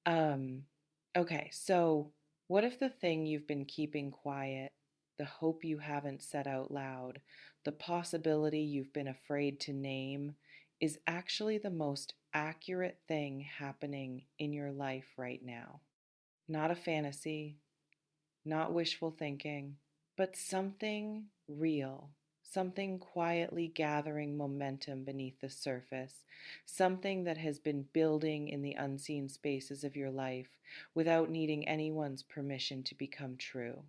Um, okay, so what if the thing you've been keeping quiet, the hope you haven't said out loud, the possibility you've been afraid to name, is actually the most accurate thing happening in your life right now? Not a fantasy, not wishful thinking, but something real, something quietly gathering momentum beneath the surface, something that has been building in the unseen spaces of your life without needing anyone's permission to become true.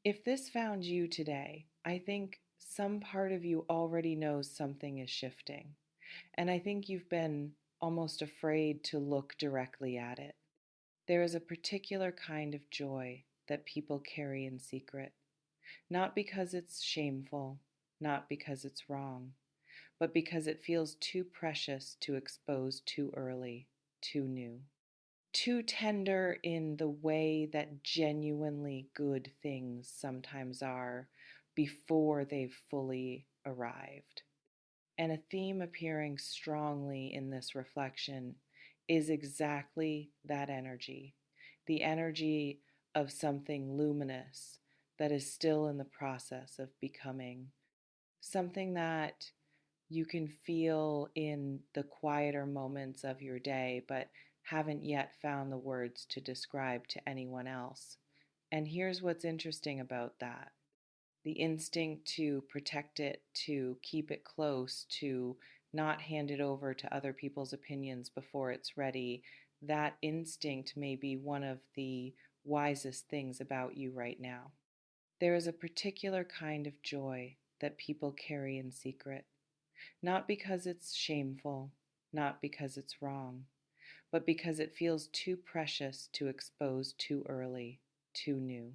If this found you today, I think some part of you already knows something is shifting, and I think you've been almost afraid to look directly at it. There is a particular kind of joy that people carry in secret, not because it's shameful, not because it's wrong, but because it feels too precious to expose too early, too new, too tender in the way that genuinely good things sometimes are before they've fully arrived. And a theme appearing strongly in this reflection is exactly that energy, the energy of something luminous that is still in the process of becoming, something that you can feel in the quieter moments of your day, but haven't yet found the words to describe to anyone else. And here's what's interesting about that: the instinct to protect it, to keep it close, to not hand it over to other people's opinions before it's ready. That instinct may be one of the wisest things about you right now. There is a particular kind of joy that people carry in secret, not because it's shameful, not because it's wrong, but because it feels too precious to expose too early, too new,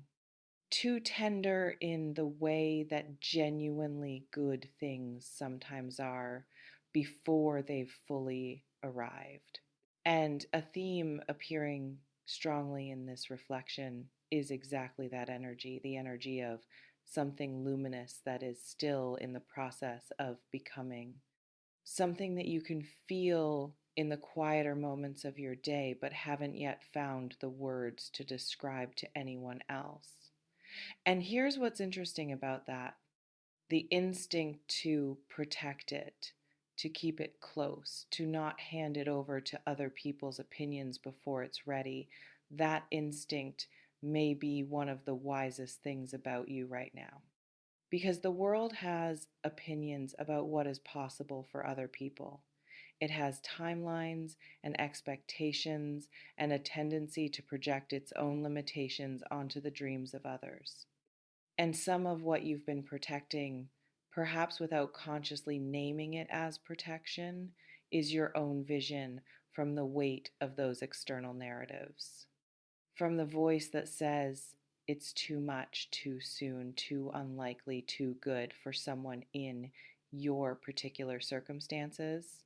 too tender in the way that genuinely good things sometimes are before they've fully arrived. And a theme appearing strongly in this reflection is exactly that energy, the energy of something luminous that is still in the process of becoming, something that you can feel in the quieter moments of your day, but haven't yet found the words to describe to anyone else. And here's what's interesting about that: the instinct to protect it, to keep it close, to not hand it over to other people's opinions before it's ready. That instinct may be one of the wisest things about you right now. Because the world has opinions about what is possible for other people. It has timelines and expectations and a tendency to project its own limitations onto the dreams of others. And some of what you've been protecting, perhaps without consciously naming it as protection, is your own vision from the weight of those external narratives. From the voice that says it's too much, too soon, too unlikely, too good for someone in your particular circumstances.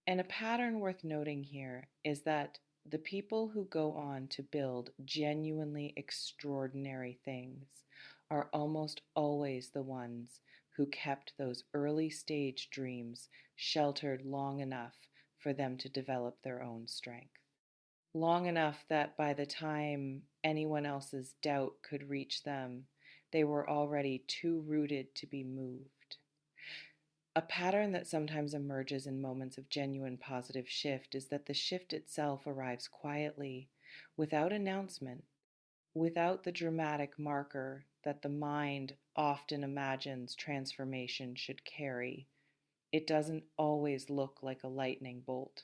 And a pattern worth noting here is that the people who go on to build genuinely extraordinary things are almost always the ones who kept those early stage dreams sheltered long enough for them to develop their own strength. Long enough that by the time anyone else's doubt could reach them, they were already too rooted to be moved. A pattern that sometimes emerges in moments of genuine positive shift is that the shift itself arrives quietly, without announcement, without the dramatic marker that the mind often imagines transformation should carry. It doesn't always look like a lightning bolt.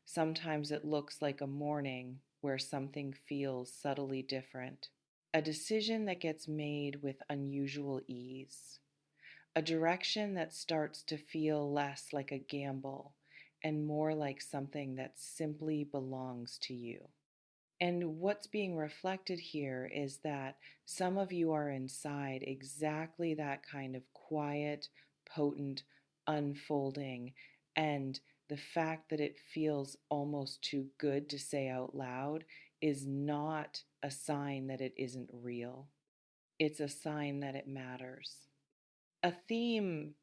Sometimes it looks like a morning where something feels subtly different, a decision that gets made with unusual ease, a direction that starts to feel less like a gamble and more like something that simply belongs to you. And what's being reflected here is that some of you are inside exactly that kind of quiet, potent unfolding. And the fact that it feels almost too good to say out loud is not a sign that it isn't real. It's a sign that it matters. A theme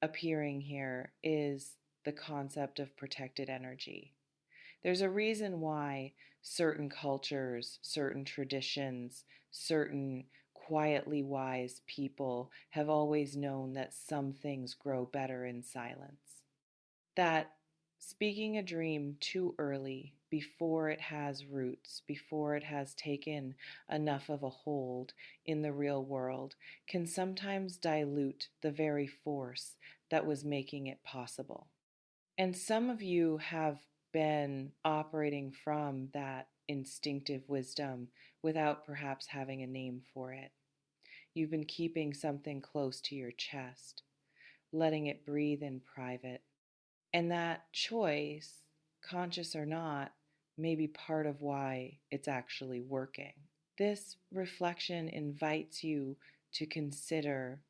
appearing here is the concept of protected energy. There's a reason why certain cultures, certain traditions, certain quietly wise people have always known that some things grow better in silence. That speaking a dream too early, before it has roots, before it has taken enough of a hold in the real world, can sometimes dilute the very force that was making it possible. And some of you have been operating from that instinctive wisdom without perhaps having a name for it. You've been keeping something close to your chest, letting it breathe in private. And that choice, conscious or not, may be part of why it's actually working. This reflection invites you to consider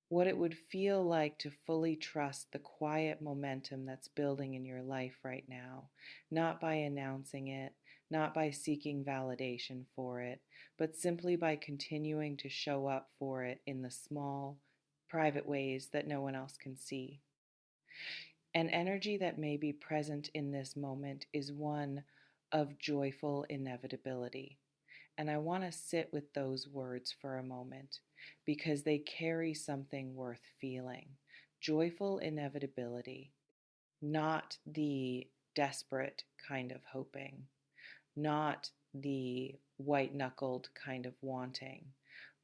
what it would feel like to fully trust the quiet momentum that's building in your life right now, not by announcing it, not by seeking validation for it, but simply by continuing to show up for it in the small, private ways that no one else can see. An energy that may be present in this moment is one of joyful inevitability. And I want to sit with those words for a moment because they carry something worth feeling. Joyful inevitability, not the desperate kind of hoping, not the white knuckled kind of wanting,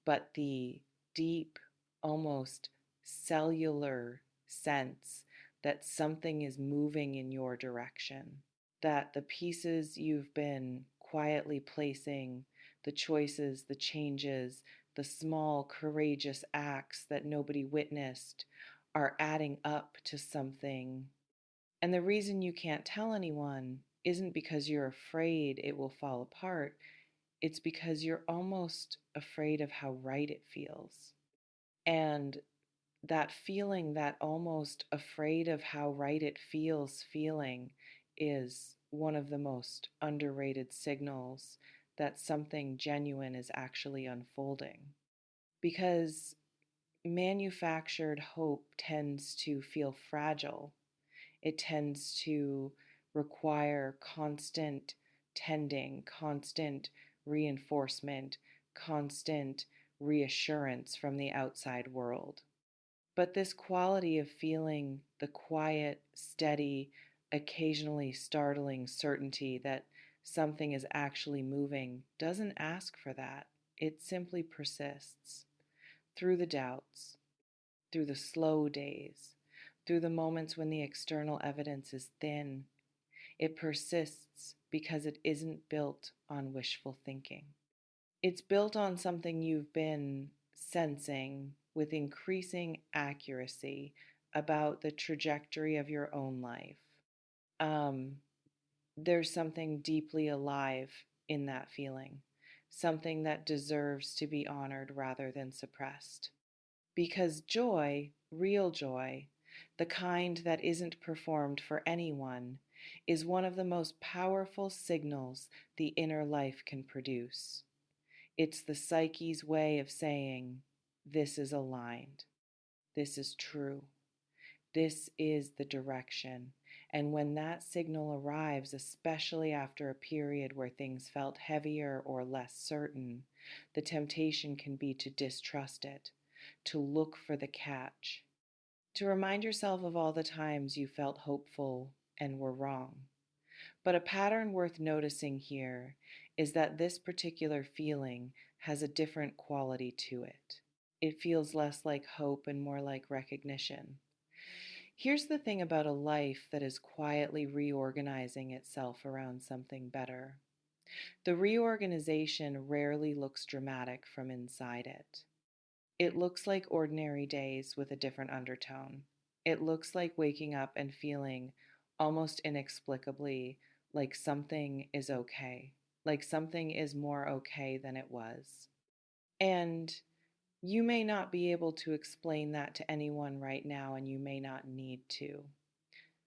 but the deep, almost cellular sense that something is moving in your direction, that the pieces you've been quietly placing, the choices, the changes, the small, courageous acts that nobody witnessed are adding up to something. And the reason you can't tell anyone isn't because you're afraid it will fall apart. It's because you're almost afraid of how right it feels. And that feeling, that almost afraid of how right it feels feeling, is one of the most underrated signals that something genuine is actually unfolding. Because manufactured hope tends to feel fragile. It tends to require constant tending, constant reinforcement, constant reassurance from the outside world. But this quality of feeling the quiet, steady, occasionally startling certainty that something is actually moving doesn't ask for that. It simply persists through the doubts, through the slow days, through the moments when the external evidence is thin. It persists because it isn't built on wishful thinking. It's built on something you've been sensing with increasing accuracy about the trajectory of your own life. Um, there's something deeply alive in that feeling, something that deserves to be honored rather than suppressed. Because joy, real joy, the kind that isn't performed for anyone, is one of the most powerful signals the inner life can produce. It's the psyche's way of saying, this is aligned, this is true, this is the direction. And when that signal arrives, especially after a period where things felt heavier or less certain, the temptation can be to distrust it, to look for the catch, to remind yourself of all the times you felt hopeful and were wrong. But a pattern worth noticing here is that this particular feeling has a different quality to it. It feels less like hope and more like recognition. Here's the thing about a life that is quietly reorganizing itself around something better. The reorganization rarely looks dramatic from inside it. It looks like ordinary days with a different undertone. It looks like waking up and feeling almost inexplicably like something is okay, like something is more okay than it was. And you may not be able to explain that to anyone right now, and you may not need to.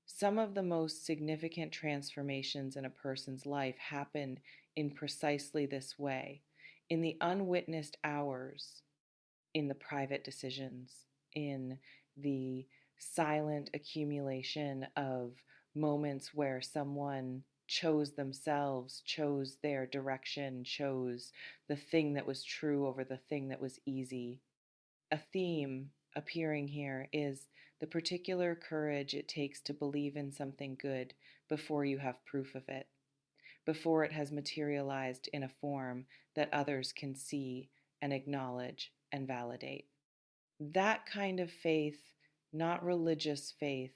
Some of the most significant transformations in a person's life happen in precisely this way, in the unwitnessed hours, in the private decisions, in the silent accumulation of moments where someone chose themselves, chose their direction, chose the thing that was true over the thing that was easy. A theme appearing here is the particular courage it takes to believe in something good before you have proof of it, before it has materialized in a form that others can see and acknowledge and validate. That kind of faith, not religious faith,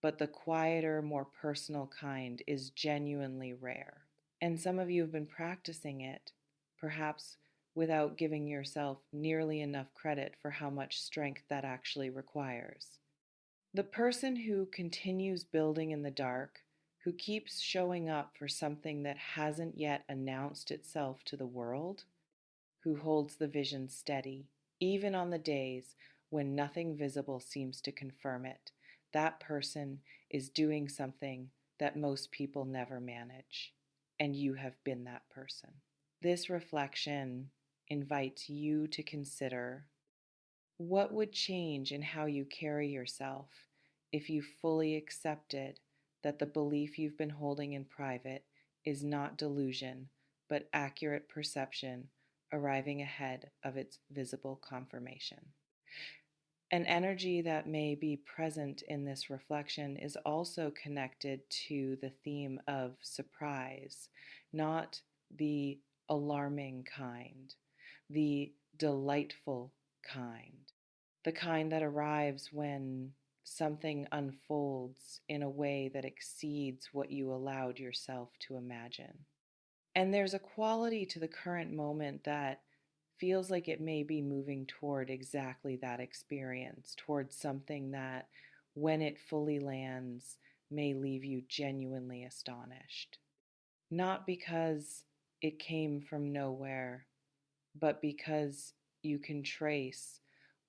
but the quieter, more personal kind, is genuinely rare. And some of you have been practicing it, perhaps without giving yourself nearly enough credit for how much strength that actually requires. The person who continues building in the dark, who keeps showing up for something that hasn't yet announced itself to the world, who holds the vision steady, even on the days when nothing visible seems to confirm it, that person is doing something that most people never manage, and you have been that person. This reflection invites you to consider what would change in how you carry yourself if you fully accepted that the belief you've been holding in private is not delusion, but accurate perception arriving ahead of its visible confirmation. An energy that may be present in this reflection is also connected to the theme of surprise, not the alarming kind, the delightful kind, the kind that arrives when something unfolds in a way that exceeds what you allowed yourself to imagine. And there's a quality to the current moment that feels like it may be moving toward exactly that experience, towards something that, when it fully lands, may leave you genuinely astonished. Not because it came from nowhere, but because you can trace,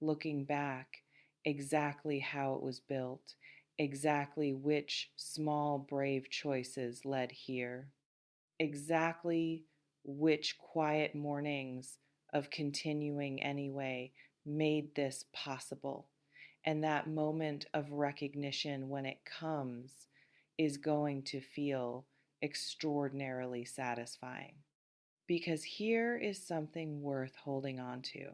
looking back, exactly how it was built, exactly which small, brave choices led here, exactly which quiet mornings of continuing anyway made this possible. And that moment of recognition, when it comes, is going to feel extraordinarily satisfying. Because here is something worth holding on to.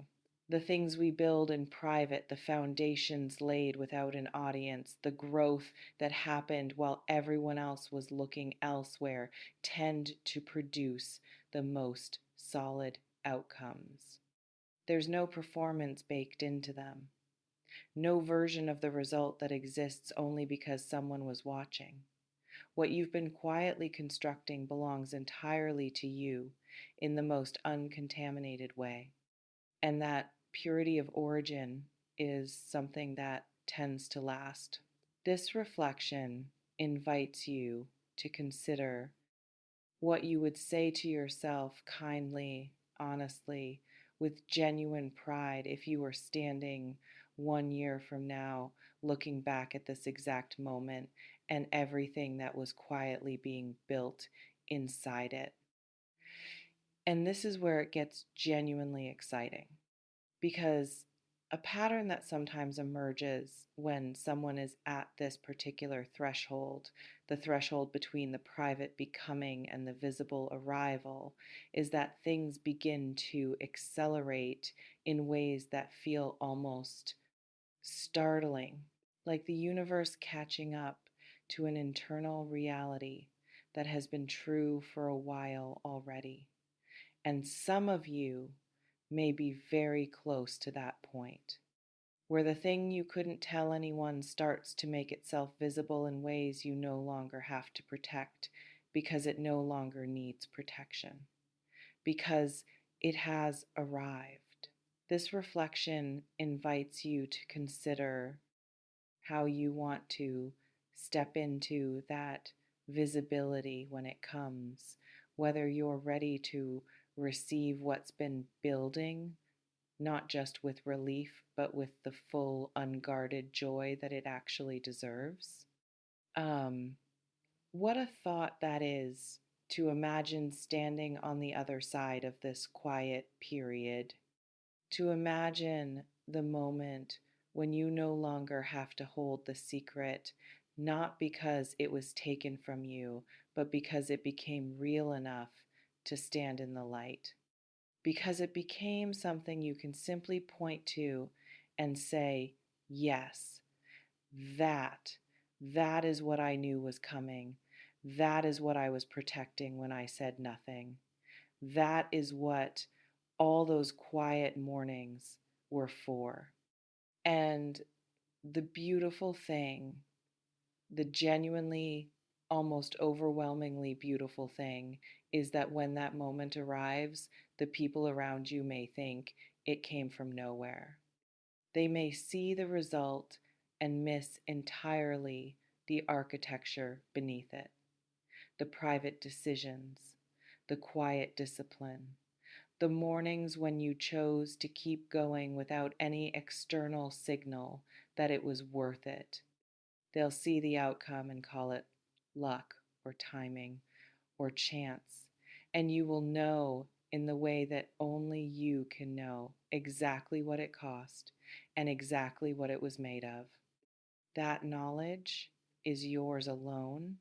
The things we build in private, the foundations laid without an audience, the growth that happened while everyone else was looking elsewhere, tend to produce the most solid outcomes. There's no performance baked into them, no version of the result that exists only because someone was watching. What you've been quietly constructing belongs entirely to you in the most uncontaminated way. And that purity of origin is something that tends to last. This reflection invites you to consider what you would say to yourself kindly, honestly, with genuine pride if you were standing 1 year from now, looking back at this exact moment and everything that was quietly being built inside it. And this is where it gets genuinely exciting, because a pattern that sometimes emerges when someone is at this particular threshold, the threshold between the private becoming and the visible arrival, is that things begin to accelerate in ways that feel almost startling, like the universe catching up to an internal reality that has been true for a while already. And some of you may be very close to that point, where the thing you couldn't tell anyone starts to make itself visible in ways you no longer have to protect, because it no longer needs protection, because it has arrived. This reflection invites you to consider how you want to step into that visibility when it comes, whether you're ready to receive what's been building, not just with relief, but with the full, unguarded joy that it actually deserves. Um, what a thought that is, to imagine standing on the other side of this quiet period, to imagine the moment when you no longer have to hold the secret not because it was taken from you, but because it became real enough to stand in the light. Because it became something you can simply point to and say, yes, that, that is what I knew was coming. That is what I was protecting when I said nothing. That is what all those quiet mornings were for. And the beautiful thing, the genuinely, almost overwhelmingly beautiful thing, is that when that moment arrives, the people around you may think it came from nowhere. They may see the result and miss entirely the architecture beneath it, the private decisions, the quiet discipline, the mornings when you chose to keep going without any external signal that it was worth it. They'll see the outcome and call it luck or timing or chance. And you will know in the way that only you can know exactly what it cost and exactly what it was made of. That knowledge is yours alone,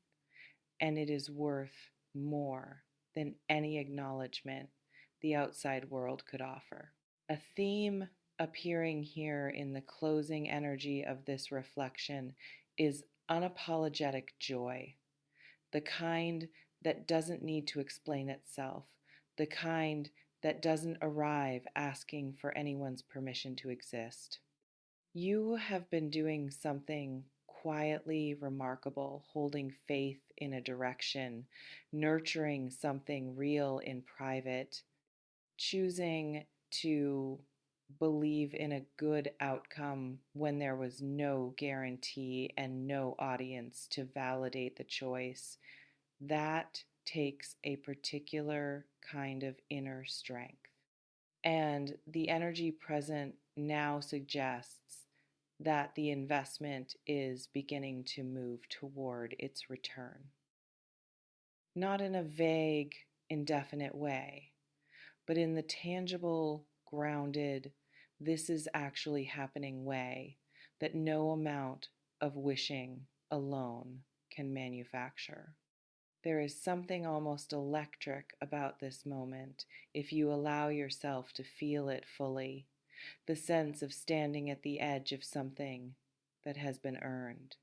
and it is worth more than any acknowledgement the outside world could offer. A theme appearing here in the closing energy of this reflection is unapologetic joy, the kind that doesn't need to explain itself, the kind that doesn't arrive asking for anyone's permission to exist. You have been doing something quietly remarkable, holding faith in a direction, nurturing something real in private, choosing to believe in a good outcome when there was no guarantee and no audience to validate the choice. That takes a particular kind of inner strength. And the energy present now suggests that the investment is beginning to move toward its return. Not in a vague, indefinite way, but in the tangible, grounded, this is actually happening way that no amount of wishing alone can manufacture. There is something almost electric about this moment if you allow yourself to feel it fully, the sense of standing at the edge of something that has been earned,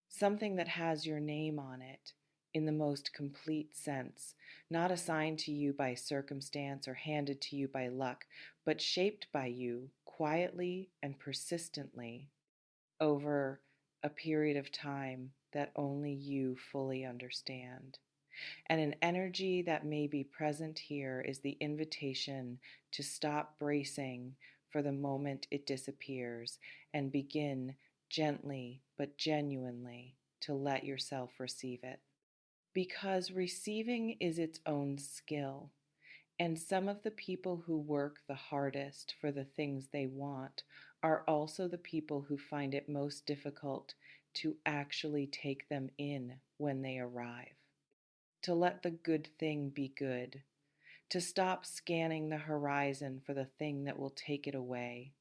something that has your name on it in the most complete sense, not assigned to you by circumstance or handed to you by luck, but shaped by you quietly and persistently over a period of time that only you fully understand. And an energy that may be present here is the invitation to stop bracing for the moment it disappears and begin gently but genuinely to let yourself receive it. Because receiving is its own skill, and some of the people who work the hardest for the things they want are also the people who find it most difficult to actually take them in when they arrive. To let the good thing be good, to stop scanning the horizon for the thing that will take it away,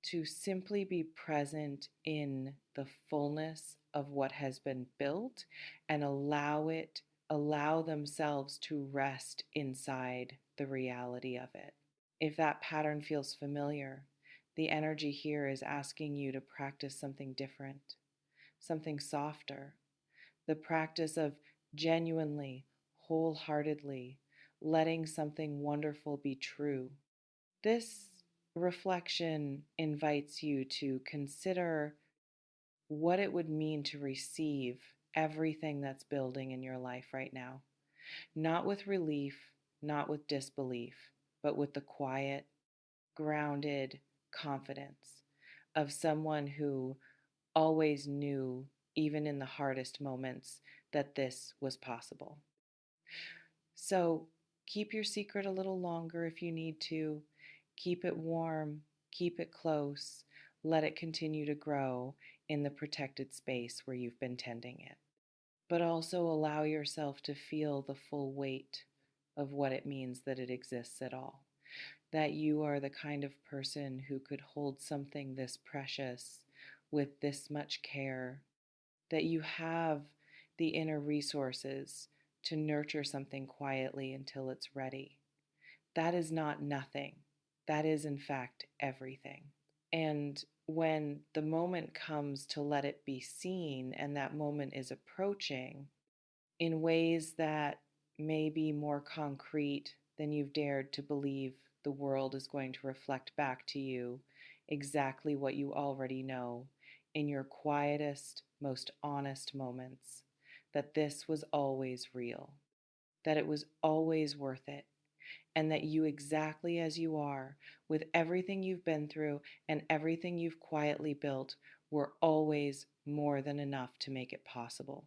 to simply be present in the fullness of what has been built and allow themselves to rest inside the reality of it. If that pattern feels familiar, the energy here is asking you to practice something different, something softer, the practice of genuinely, wholeheartedly letting something wonderful be true. This reflection invites you to consider what it would mean to receive everything that's building in your life right now, not with relief, not with disbelief, but with the quiet, grounded confidence of someone who always knew, even in the hardest moments, that this was possible. So keep your secret a little longer if you need to. Keep it warm, keep it close, let it continue to grow in the protected space where you've been tending it. But also allow yourself to feel the full weight of what it means that it exists at all. That you are the kind of person who could hold something this precious with this much care that you have the inner resources to nurture something quietly until it's ready. That is not nothing. That is, in fact, everything. And when the moment comes to let it be seen and that moment is approaching in ways that may be more concrete than you've dared to believe, the world is going to reflect back to you exactly what you already know in your quietest, most honest moments, that this was always real, that it was always worth it, and that you, exactly as you are, with everything you've been through and everything you've quietly built, were always more than enough to make it possible.